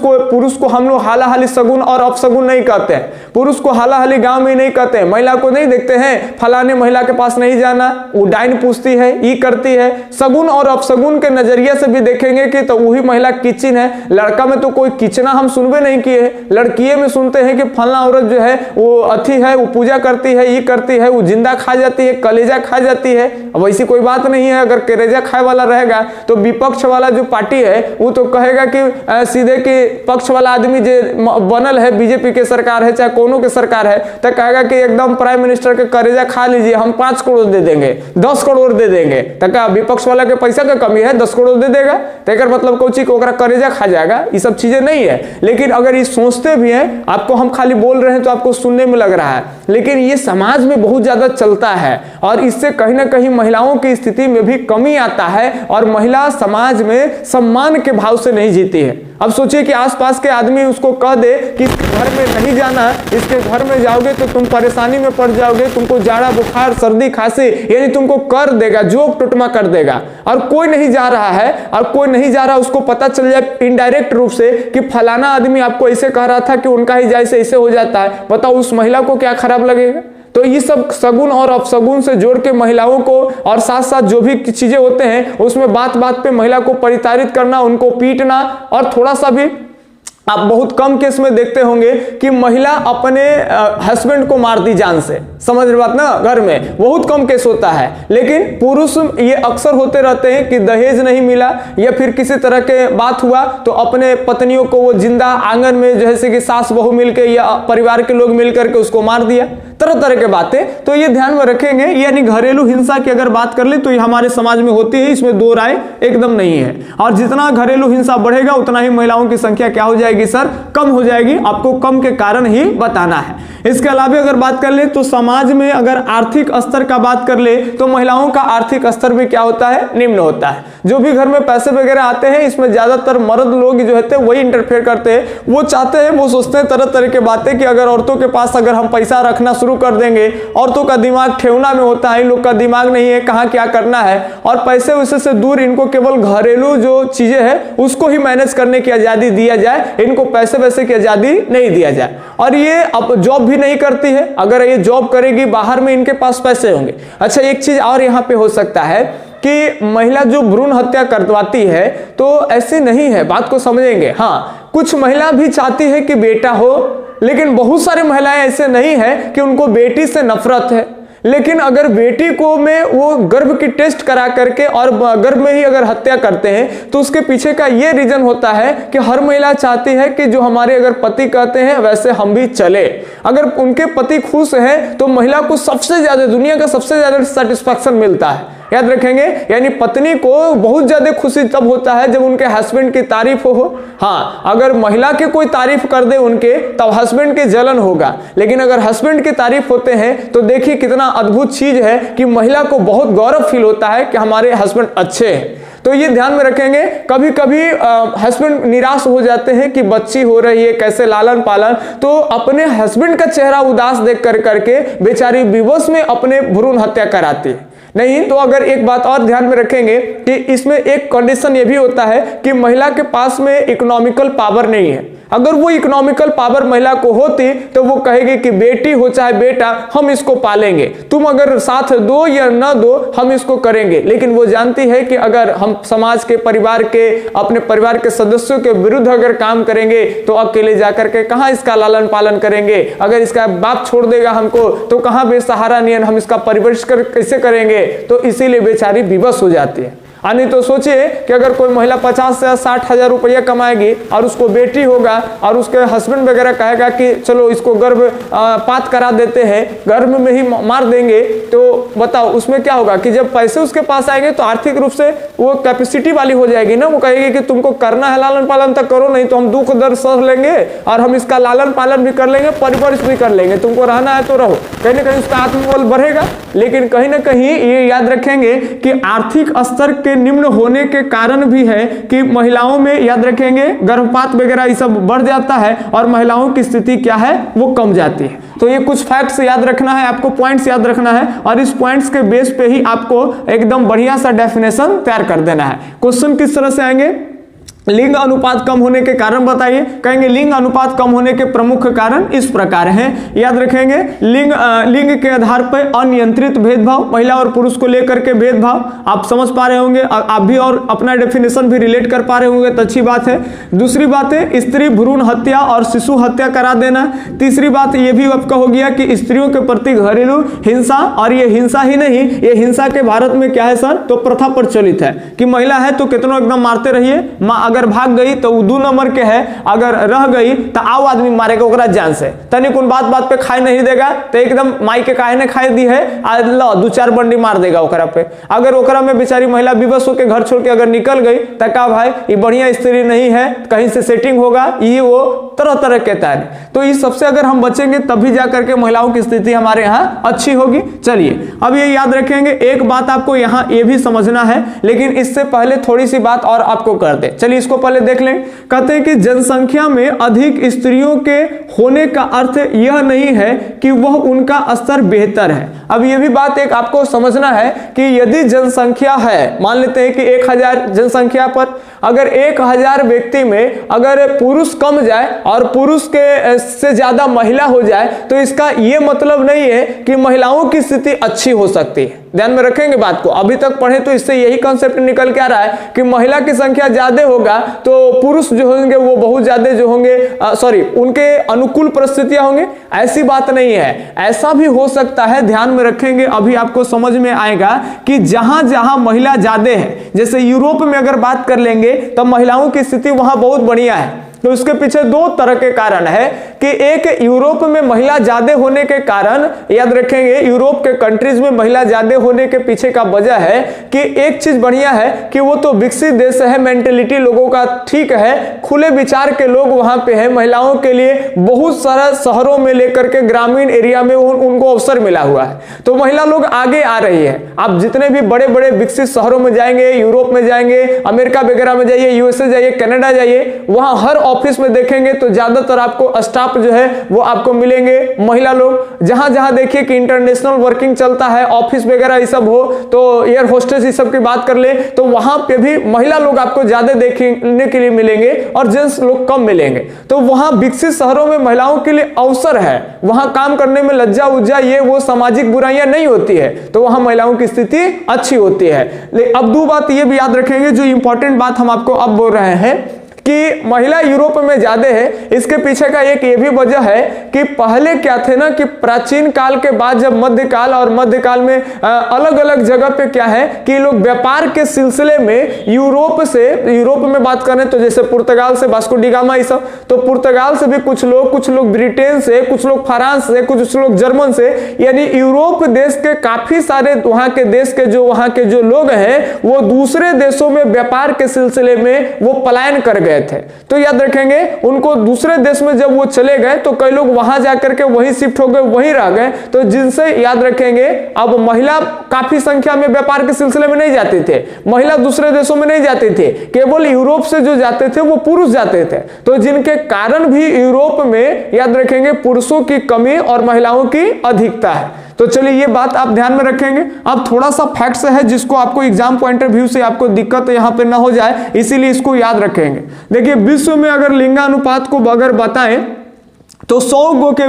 को हम लोग हाला हाली सगुन और अपसगुन नहीं कहते हैं, पुरुष को हाला हाली गांव में नहीं कहते हैं, महिला को नहीं देखते हैं फलाने महिला के पास नहीं जाना, वो डाइन पूछती है, ये करती है। सगुन और अपसगुन के नजरिए से भी देखेंगे कि तो वही महिला किचन है। लड़का में तो कोई किचना हम सुनबे नहीं किए, लड़किए में सुनते हैं कि फला औरत जो है वो अथी है, वो पूजा करती है, ये करती है, वो जिंदा खा जाती है, कलेजा खा जाती है। अब ऐसी कोई बात नहीं है। अगर कलेजा खाए वाला रहेगा तो विपक्ष वाला जो पार्टी है वो तो कहेगा कि सीधे कि पक्ष वाला आदमी जो बनल है, बीजेपी के सरकार है चाहे कोनो के सरकार है, तो कहेगा कि एकदम प्राइम मिनिस्टर के कलेजा खा लीजिए, हम 5 करोड़ दे देंगे, 10 करोड़ दे देंगे। तो क्या विपक्ष वाला के पैसा का कमी है, 10 करोड़ दे देगा? तो मतलब कोची को कलेजा खा जाएगा? ये सब चीजें नहीं है। लेकिन अगर ये सोचते भी हैं, आपको हम खाली बोल रहे हैं तो आपको सुनने में लग रहा है, लेकिन ये समाज में बहुत ज्यादा चलता है और इससे कहीं ना कहीं महिलाओं की स्थिति में भी कमी आता है और महिला समाज में सम्मान के भाव से नहीं जीती है। अब सोचिए कि आसपास के आदमी उसको कह दे कि इसके घर में नहीं जाना, इसके घर में जाओगे तो तुम परेशानी में पड़ जाओगे, तुमको जाड़ा बुखार सर्दी खांसी यानी तुमको कर देगा, जोक टुटमा कर देगा। और कोई नहीं जा रहा है और कोई नहीं जा रहा, उसको पता चल जाए इनडायरेक्ट रूप से कि फलाना आदमी आपको ऐसे कह रहा था कि उनका ही जैसे ऐसे हो जाता है, बताओ उस महिला को क्या खराब लगेगा? तो ये सब सगुन और अपसगुन से जोड़ के महिलाओं को और साथ साथ जो भी चीजें होते हैं उसमें बात बात पे महिला को परिताड़ित करना, उनको पीटना, और थोड़ा सा भी आप बहुत कम केस में देखते होंगे कि महिला अपने हस्बैंड को मार दी जान से, समझ रहे बात ना, घर में बहुत कम केस होता है। लेकिन पुरुष ये अक्सर होते रहते हैं कि दहेज नहीं मिला या फिर किसी तरह के बात हुआ तो अपने पत्नियों को वो जिंदा आंगन में जैसे कि सास बहू मिलकर या परिवार के लोग मिलकर के उसको मार दिया, तरह तरह के बातें। तो ये ध्यान में रखेंगे। यानी घरेलू हिंसा की अगर बात कर ले तो ये हमारे समाज में होती है, इसमें दो राय एकदम नहीं है। और जितना घरेलू हिंसा बढ़ेगा उतना ही महिलाओं की संख्या क्या हो जाएगी सर? कम हो जाएगी। आपको कम के कारण ही बताना है। इसके अलावा अगर बात कर ले तो समाज में अगर आर्थिक स्तर का बात कर ले तो महिलाओं का आर्थिक स्तर भी क्या होता है? निम्न होता है। जो भी घर में पैसे वगैरह आते हैं इसमें ज्यादातर मर्द लोग जो होते हैं वही इंटरफेयर करते हैं। वो चाहते हैं, वो सोचते हैं तरह तरह के बातें कि अगर औरतों के पास अगर हम पैसा रखना शुरू कर देंगे, औरतों का दिमाग ठेवना में होता है, इन लोग का दिमाग नहीं है कहाँ क्या करना है, और पैसे वैसे से दूर इनको केवल घरेलू जो चीजें हैं उसको ही मैनेज करने की आजादी दिया जाए, इनको पैसे वैसे की आजादी नहीं दिया जाए। और ये अब जॉब भी नहीं करती है, अगर ये जॉब करेगी बाहर में इनके पास पैसे होंगे। अच्छा, एक चीज और यहाँ पे हो सकता है कि महिला जो भ्रूण हत्या करवाती है तो ऐसी नहीं है, बात को समझेंगे। हाँ, कुछ महिला भी चाहती है कि बेटा हो, लेकिन बहुत सारे महिलाएं ऐसे नहीं है कि उनको बेटी से नफरत है। लेकिन अगर बेटी को में वो गर्भ की टेस्ट करा करके और गर्भ में ही अगर हत्या करते हैं तो उसके पीछे का ये रीजन होता है कि हर महिला चाहती है कि जो हमारे अगर पति कहते हैं वैसे हम भी चले। अगर उनके पति खुश है तो महिला को सबसे ज्यादा, दुनिया का सबसे ज्यादा सेटिस्फैक्शन मिलता है, याद रखेंगे। यानी पत्नी को बहुत ज्यादा खुशी तब होता है जब उनके हस्बैंड की तारीफ हो। हाँ, अगर महिला के कोई तारीफ कर दे उनके तब हस्बैंड के जलन होगा, लेकिन अगर हस्बैंड की तारीफ होते हैं तो देखिए कितना अद्भुत चीज है कि महिला को बहुत गौरव फील होता है कि हमारे हस्बैंड अच्छे हैं। तो ये ध्यान में रखेंगे। कभी कभी हस्बैंड निराश हो जाते हैं कि बच्ची हो रही है, कैसे लालन पालन, तो अपने हस्बैंड का चेहरा उदास देख कर करके बेचारी विवश में अपने भ्रूण हत्या कराती है। नहीं तो अगर एक बात और ध्यान में रखेंगे कि इसमें एक कंडीशन ये भी होता है कि महिला के पास में इकोनॉमिकल पावर नहीं है। अगर वो इकोनॉमिकल पावर महिला को होती तो वो कहेगी कि बेटी हो चाहे बेटा हम इसको पालेंगे, तुम अगर साथ दो या न दो हम इसको करेंगे। लेकिन वो जानती है कि अगर हम समाज के, परिवार के, अपने परिवार के सदस्यों के विरुद्ध अगर काम करेंगे तो अकेले जाकर के कहाँ इसका लालन पालन करेंगे। अगर इसका बाप छोड़ देगा हमको तो कहाँ बेसहारा नियन हम इसका परवरिश कैसे करेंगे। तो इसीलिए बेचारी विवश हो जाती है। नहीं तो सोचिए कि अगर कोई महिला 50 से 60 हजार रुपया कमाएगी और उसको बेटी होगा और उसके हस्बैंड वगैरह कहेगा कि चलो इसको गर्भ पात करा देते हैं, गर्भ में ही मार देंगे, तो बताओ उसमें क्या होगा कि जब पैसे उसके पास आएंगे तो आर्थिक रूप से वो कैपेसिटी वाली हो जाएगी ना। वो कहेगी कि तुमको करना है लालन पालन तक करो, नहीं तो हम दुख दर्द सह लेंगे और हम इसका लालन पालन भी कर लेंगे, परवरिश भी कर लेंगे, तुमको रहना है तो रहो। कहीं ना कहीं उसका आत्मबल बढ़ेगा। लेकिन कहीं ना कहीं ये याद रखेंगे कि आर्थिक स्तर के के निम्न होने के कारण भी है कि महिलाओं में याद रखेंगे गर्भपात वगैरह ये सब बढ़ जाता है और महिलाओं की स्थिति क्या है वो कम जाती है। तो ये कुछ फैक्ट्स याद रखना है, आपको पॉइंट्स याद रखना है और इस पॉइंट्स के बेस पे ही आपको एकदम बढ़िया सा डेफिनेशन तैयार कर देना है। क्वेश्चन किस तरह से आएंगे, लिंग अनुपात कम होने के कारण बताइए, कहेंगे लिंग अनुपात कम होने के प्रमुख कारण इस प्रकार हैं, याद रखेंगे लिंग के आधार पर अनियंत्रित भेदभाव, महिला और पुरुष को लेकर के भेदभाव, आप समझ पा रहे होंगे, आप भी और अपना डेफिनेशन भी रिलेट कर पा रहे होंगे तो अच्छी बात है। दूसरी बात है स्त्री भ्रूण हत्या और शिशु हत्या करा देना। तीसरी बात ये भी आपका हो गया कि स्त्रियों के प्रति घरेलू हिंसा, और ये हिंसा ही नहीं, ये हिंसा के भारत में क्या है सर, तो प्रथा प्रचलित है कि महिला है तो कितनों एकदम मारते रहिए, अगर भाग गई तो 2 नंबर के है, अगर रह गई तो आओ आदमी मारेगा ओकरा जान से, तनिक उन बात पे खाई नहीं देगा तो एकदम माई के काहे ने खाई दी है, लो 2-4 बंडी मार देगा ओकरा पे। अगर ओकरा में बेचारी महिला विवश होकर घर छोड़ के अगर निकल गई तो का भाई ये बढ़िया स्त्री नहीं है, कहीं से सेटिंग होगा, ये वो तरह तरह कहता है। तो इस सबसे अगर हम बचेंगे तभी जाकर के महिलाओं की स्थिति हमारे यहाँ अच्छी होगी। चलिए अब ये याद रखेंगे, एक बात आपको यहाँ ये भी समझना है, लेकिन इससे पहले थोड़ी सी बात और आपको कर दे, चलिए इसको पहले देख लें। कहते हैं कि जनसंख्या में अधिक स्त्रियों के होने का अर्थ यह नहीं है कि वह उनका स्तर बेहतर है। अब यह भी बात एक आपको समझना है कि यदि जनसंख्या है, मान लेते हैं कि 1000 जनसंख्या पर अगर 1000 व्यक्ति में अगर पुरुष कम जाए और पुरुष के से ज्यादा महिला हो जाए तो इसका यह मतलब नहीं है कि महिलाओं की स्थिति अच्छी हो सकती है। ध्यान में रखेंगे बात को, अभी तक पढ़े तो इससे यही कॉन्सेप्ट निकल के आ रहा है कि महिला की संख्या ज्यादा होगा तो पुरुष जो होंगे वो बहुत ज्यादा जो होंगे उनके अनुकूल परिस्थितियां होंगे, ऐसी बात नहीं है। ऐसा भी हो सकता है, ध्यान में रखेंगे, अभी आपको समझ में आएगा कि जहां जहां महिला ज्यादा है, जैसे यूरोप में अगर बात कर लेंगे तो महिलाओं की स्थिति वहां बहुत बढ़िया है। तो उसके पीछे 2 तरह के कारण है कि एक यूरोप में महिला ज्यादा होने के कारण, याद रखेंगे यूरोप के कंट्रीज में महिला ज्यादा होने के पीछे का वजह है कि एक चीज बढ़िया है कि वो तो विकसित देश है, मेंटेलिटी लोगों का ठीक है, खुले विचार के लोग वहां पे है, महिलाओं के लिए बहुत सारा शहरों में लेकर के ग्रामीण एरिया में उनको अवसर मिला हुआ है, तो महिला लोग आगे आ रही है। आप जितने भी बड़े बड़े विकसित शहरों में जाएंगे, यूरोप में जाएंगे, अमेरिका वगैरह में जाइए, यूएसए जाइए, कनाडा जाइए, वहां हर ऑफिस में देखेंगे तो ज्यादातर आपको स्टाफ जो है वो आपको मिलेंगे महिला लोग। जहां जहां देखिए कि इंटरनेशनल वर्किंग चलता है, ऑफिस वगैरह ये सब हो, तो एयर होस्टेस ये सब की बात कर ले तो वहां पे भी महिला लोग आपको ज्यादा देखने के लिए मिलेंगे और जेंट्स लोग कम मिलेंगे। तो वहां विकसित शहरों में महिलाओं के लिए अवसर है, वहां काम करने में लज्जा उज्जा ये वो सामाजिक बुराइयां नहीं होती है, तो वहां महिलाओं की स्थिति अच्छी होती है। अब 2 बात ये भी याद रखेंगे, जो इंपॉर्टेंट बात हम आपको अब बोल रहे हैं कि महिला यूरोप में ज्यादा है, इसके पीछे का एक ये भी वजह है कि पहले क्या थे ना कि प्राचीन काल के बाद जब मध्यकाल और मध्यकाल में अलग अलग जगह पे क्या है कि लोग व्यापार के सिलसिले में यूरोप में बात करें तो जैसे पुर्तगाल से वास्को डी गामा, ये सब, तो पुर्तगाल से भी कुछ लोग ब्रिटेन से, कुछ लोग फ्रांस से, कुछ लोग जर्मन से, यानी यूरोप देश के काफी सारे वहां के जो लोग हैं वो दूसरे देशों में व्यापार के सिलसिले में वो पलायन कर गए थे। तो याद रखेंगे उनको दूसरे देश में जब वो चले गए तो कई लोग वहां जाकर के वहीं शिफ्ट हो गए, वहीं रह गए, तो जिनसे याद रखेंगे अब महिला काफी संख्या में व्यापार के सिलसिले में नहीं जाते थे, महिला दूसरे देशों में नहीं जाते थे, केवल यूरोप से जो जाते थे वो पुरुष जाते थे, तो जिनके कारण भी यूरोप में याद रखेंगे पुरुषों की कमी और महिलाओं की अधिकता है। तो चलिए ये बात आप ध्यान में रखेंगे। अब थोड़ा सा फैक्ट्स है जिसको आपको एग्जाम पॉइंट ऑफ व्यू से आपको दिक्कत यहां पे ना हो जाए, इसीलिए इसको याद रखेंगे। देखिए विश्व में अगर लिंगानुपात को अगर बताएं तो 100 गो के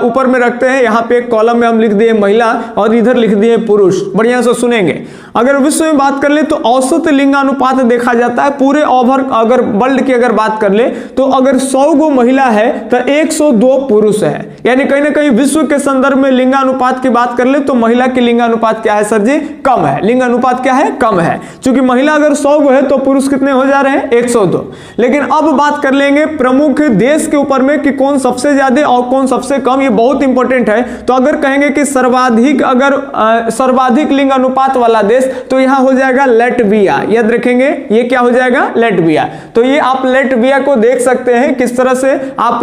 ऊपर में रखते हैं, यहाँ पे एक कॉलम में हम लिख दिए महिला और इधर लिख दिए पुरुष, बढ़िया से सुनेंगे। अगर विश्व में बात कर ले तो औसत लिंगानुपात देखा जाता है पूरे ओवर, अगर वर्ल्ड की अगर बात कर ले तो अगर 100 गो महिला है तो 102 पुरुष है, यानी कहीं ना कहीं विश्व के संदर्भ में लिंगानुपात की बात कर ले तो महिला की लिंगानुपात क्या है सर जी, कम है। लिंगानुपात क्या है, कम है, क्योंकि महिला अगर 100 गो है तो पुरुष कितने हो जा रहे हैं, 102। लेकिन अब बात कर लेंगे प्रमुख देश के ऊपर में कि कौन सबसे सबसे ज्यादा और कौन सबसे कम, ये बहुत इंपॉर्टेंट है। तो अगर कहेंगे कि सर्वाधिक लिंग अनुपात वाला देश, तो यहां हो जाएगा लैटविया। याद रखेंगे ये क्या हो जाएगा, लैटविया। तो ये आप लैटविया को देख सकते हैं, किस तरह से आप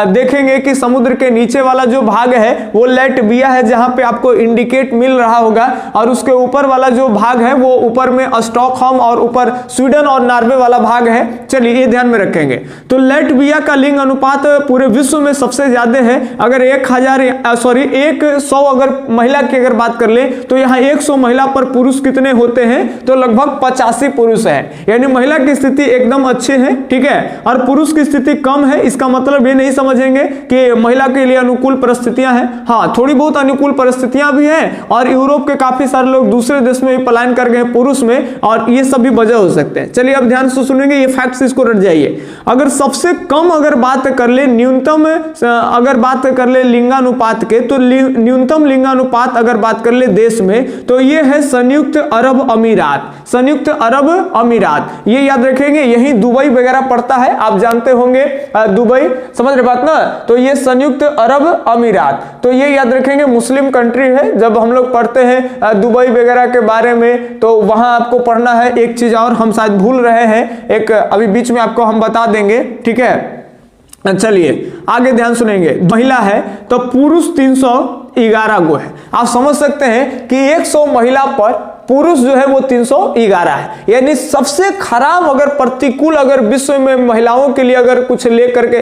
देखेंगे कि समुद्र के नीचे वाला जो भाग है वो लैटविया है, जहां पे आपको इंडिकेट मिल रहा होगा, और उसके ऊपर वाला जो भाग है वो ऊपर में स्टॉकहोम और ऊपर स्वीडन और नॉर्वे वाला भाग है। चलिए ये ध्यान में रखेंगे। तो लैटविया का लिंग अनुपात पूरे विश्व में सबसे ज्यादा है। अगर 100 अगर महिला की अगर बात कर ले तो यहाँ 100 महिला पर पुरुष कितने होते हैं, तो लगभग 85 पुरुष है। यानी महिला की स्थिति एकदम अच्छी है, ठीक है, और पुरुष की स्थिति कम है। इसका मतलब ये नहीं समझेंगे कि महिला के लिए अनुकूल परिस्थितियां हैं। हाँ, थोड़ी बहुत अनुकूल परिस्थितियां भी हैं, और यूरोप के काफी सारे लोग दूसरे देश में भी पलायन कर गए पुरुष में, और ये सब भी वजह हो सकते हैं। चलिए अब ध्यान से सुनेंगे, ये फैक्ट्स इसको रट जाइए। अगर सबसे कम अगर बात कर ले, न्यूनतम अगर बात कर ले लिंगानुपात के, तो न्यूनतम लिंगानुपात अगर बात कर ले देश में, तो ये है संयुक्त अरब अमीरात। संयुक्त अरब अमीरात, ये याद रखेंगे, यही दुबई वगैरह पड़ता है, आप जानते होंगे दुबई, समझ रहे बात ना। तो ये संयुक्त अरब अमीरात, तो ये याद रखेंगे मुस्लिम कंट्री है। जब हम लोग पढ़ते हैं दुबई वगैरह के बारे में, तो वहां आपको पढ़ना है एक चीज और हम शायद भूल रहे हैं, एक अभी बीच में आपको हम बता देंगे, ठीक है। चलिए आगे ध्यान सुनेंगे। महिला है तो पुरुष 311 गो है। आप समझ सकते हैं कि 100 महिला पर पुरुष जो है वो 311 है। यानी सबसे खराब अगर प्रतिकूल अगर विश्व में महिलाओं के लिए अगर कुछ लेकर के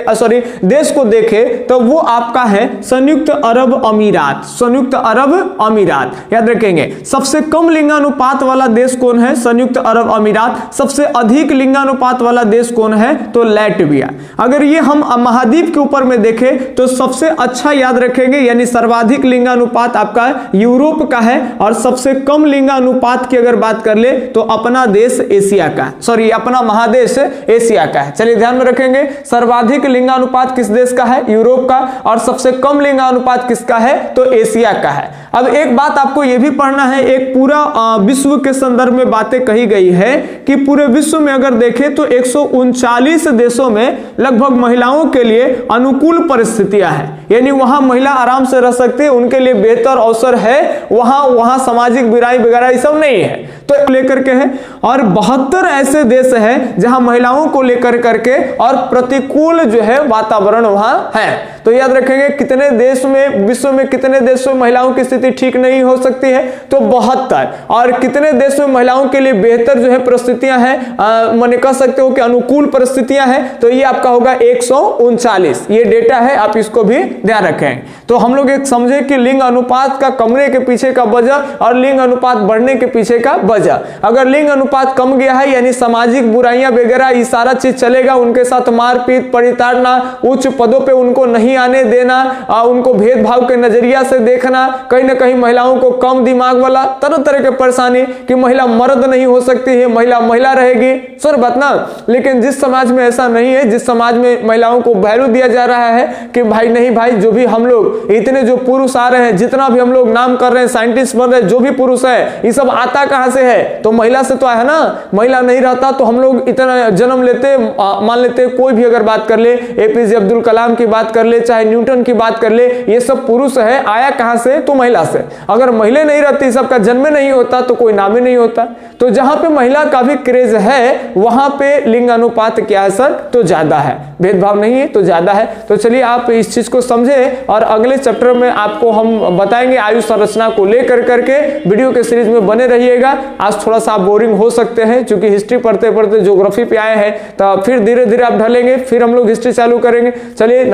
देश को देखे, तो वो आपका है संयुक्त अरब अमीरात। संयुक्त अरब अमीरात याद रखेंगे। सबसे कम लिंगानुपात वाला देश कौन है, संयुक्त अरब अमीरात। सबसे अधिक लिंगानुपात वाला देश कौन है, तो लैटविया। अगर ये हम महाद्वीप के ऊपर में देखें तो सबसे अच्छा याद रखेंगे, यानी सर्वाधिक लिंगानुपात आपका यूरोप का है, और सबसे कम लिंगानुपात की अगर बात कर ले तो अपना देश एशिया का है, अपना महादेश एशिया का है। चलिए ध्यान में रखेंगे, सर्वाधिक लिंगानुपात किस देश का है, यूरोप का, और सबसे कम लिंगानुपात किसका है, तो एशिया का है। अब एक बात आपको यह भी पढ़ना है, एक पूरा विश्व के संदर्भ में बातें कही गई है कि पूरे विश्व में अगर देखें तो 139 देशों में लगभग महिलाओं के लिए अनुकूल परिस्थितियां हैं। यानी वहां महिला आराम से रह सकते हैं, उनके लिए बेहतर अवसर है, वहां सामाजिक बुराई वगैरह सब नहीं है, तो लेकर के है। और 72 ऐसे देश हैं जहां महिलाओं को लेकर करके और प्रतिकूल जो है वातावरण वहां है। तो याद रखेंगे कितने देश में, विश्व में कितने देशों में महिलाओं की स्थिति ठीक नहीं हो सकती है, तो 72। और कितने देश में महिलाओं के लिए बेहतर जो है परिस्थितियां हैं, माने कह सकते हो कि अनुकूल परिस्थितियां हैं, तो ये आपका होगा 139। ये डेटा है, आप इसको भी ध्यान रखें। तो हम लोग एक समझे कि लिंग अनुपात का कमरे के पीछे का वजह और लिंग अनुपात बढ़ने के पीछे का वजह। अगर लिंग अनुपात कम गया है, यानी सामाजिक बुराइयां वगैरह ये सारा चीज चलेगा, उनके साथ मारपीट, परिताड़ना, उच्च पदों पे उनको नहीं आने देना, उनको भेदभाव के नजरिया से देखना, कहीं ना कहीं महिलाओं को कम दिमाग वाला, तरह तरह के परेशानी कि महिला मर्द नहीं हो सकती है, महिला महिला रहेगी, सर बात ना। लेकिन जिस समाज में ऐसा नहीं है, जिस समाज में महिलाओं को वैल्यू दिया जा रहा है कि भाई नहीं भाई, जो भी हम लोग इतने जो पुरुष आ रहे हैं, जितना भी हम लोग नाम कर रहे हैं, साइंटिस्ट बन रहे हैं, जो भी पुरुष है, ये सब आता कहां से है, तो महिला से तो है ना। महिला नहीं रहता तो हम लोग इतना जन्म लेते, मान लेते कोई भी अगर बात कर ले, एपीजे अब्दुल कलाम की बात कर ले, चाहे न्यूटन की बात कर ले, ये सब पुरुष है, आया कहां से, तो महिला से। अगर महिला नहीं रहती, सबका जन्म नहीं होता, तो कोई नाम ही नहीं होता। तो जहां पे महिला का भी क्रेज है, वहां पे लिंग अनुपात क्या है सर, तो ज्यादा है, भेदभाव नहीं है तो ज्यादा है। तो चलिए आप इस चीज को समझे, और अगले चैप्टर में आपको हम बताएंगे आयु संरचना को लेकर करके। वीडियो के सीरीज में बने रहिएगा। आज थोड़ा सा बोरिंग हो सकते हैं, क्योंकि हिस्ट्री पढ़ते पढ़ते ज्योग्राफी पे आए हैं, तो फिर धीरे धीरे आप ढलेंगे, फिर हम लोग हिस्ट्री चालू करेंगे। चलिए।